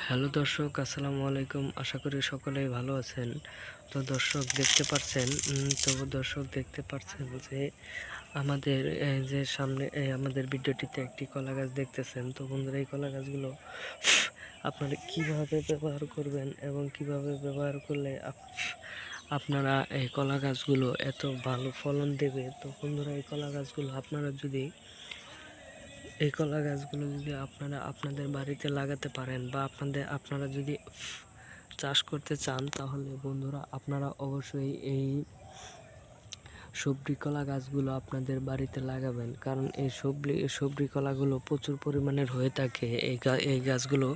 Hello দর্শক, আসসালামু আলাইকুম। আশা করি সকলেই ভালো আছেন। তো দর্শক দেখতে পাচ্ছেন যে আমাদের যে সামনে আমাদের ভিডিওটিতে একটি কলা গাছ দেখতেছেন। তো বন্ধুরা, এই কলা গাছগুলো আপনারা কিভাবে ব্যবহার করবেন এবং কিভাবে ব্যবহার করলে আপনারা এই কলা গাছগুলো এত ভালো ফলন দেবে। তো বন্ধুরা, এই কলা গাছগুলো যদি আপনারা আপনাদের বাড়িতে লাগাতে পারেন বা আপনারা যদি চাষ করতে চান, তাহলে বন্ধুরা আপনারা অবশ্যই এই সবজি কলা গাছগুলো আপনাদের বাড়িতে লাগাবেন। কারণ এই সবজি কলাগুলো প্রচুর পরিমাণের হয়ে থাকে। এই গাছগুলো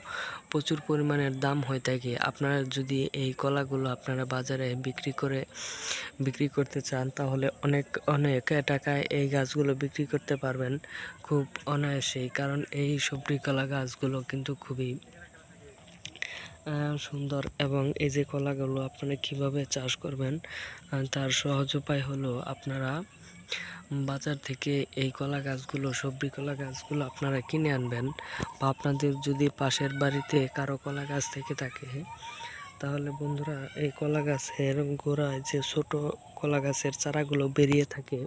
প্রচুর পরিমাণের দাম হয়ে থাকে। আপনারা যদি এই কলাগুলো আপনারা বাজারে বিক্রি করতে চান, তাহলে অনেক টাকায় এই গাছগুলো বিক্রি করতে পারবেন খুব অনায়াসেই। কারণ এই সবজি কলা গাছগুলো কিন্তু খুবই সুন্দর। এবং এই যে কলাগুলো আপনারা কিভাবে চাষ করবেন, তার সহজ উপায় হলো আপনারা বাজার থেকে এই সবজি কলা গাছগুলো আপনারা কিনে আনবেন। বা আপনাদের যদি পাশের বাড়িতে কারো কলা গাছ থেকে থাকে, তাহলে বন্ধুরা এই কলা গাছের গোড়ায় যে ছোট কলা গাছের চারাগুলো বেরিয়ে থাকে,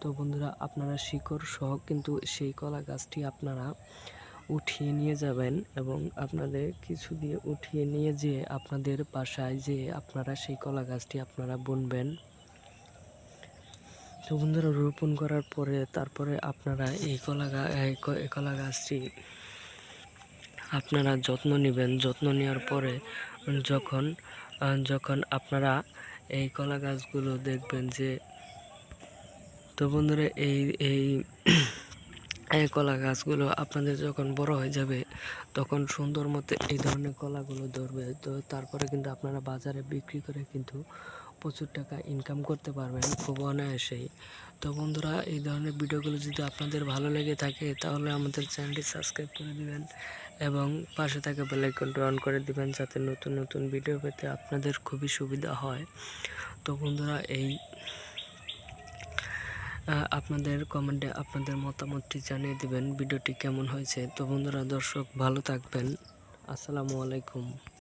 তো বন্ধুরা আপনারা শিকড় সহ কিন্তু সেই কলা গাছটি আপনারা উঠিয়ে নিয়ে যাবেন এবং আপনাদের কিছু দিয়ে উঠিয়ে নিয়ে যেয়ে আপনাদের বাসায় যে আপনারা সেই কলা গাছটি আপনারা বুনবেন। তো বন্ধুরা, রোপণ করার পরে তারপরে আপনারা এই কলা গাছটি আপনারা যত্ন নেবেন। যত্ন নেওয়ার পরে যখন আপনারা এই কলা গাছগুলো দেখবেন যে, তো বন্ধুরা এই কলা গাছগুলো আপনাদের যখন বড় হয়ে যাবে, তখন সুন্দর মতো এই ধরনের কলাগুলো ধরবে। তো তারপরে কিন্তু আপনারা বাজারে বিক্রি করে কিন্তু প্রচুর টাকা ইনকাম করতে পারবেন খুব অনায়াসেই। তো বন্ধুরা, এই ধরনের ভিডিওগুলো যদি আপনাদের ভালো লেগে থাকে, তাহলে আমাদের চ্যানেলটি সাবস্ক্রাইব করে দিবেন এবং পাশে থাকা বেল আইকনটি অন করে দিবেন, যাতে নতুন নতুন ভিডিও পেতে আপনাদের খুবই সুবিধা হয়। তো বন্ধুরা, আপনাদের কমেন্টে আপনাদের মতামতটি জানিয়ে দিবেন ভিডিওটি কেমন হয়েছে। তো বন্ধুরা, দর্শক ভালো থাকবেন। আসসালামু আলাইকুম।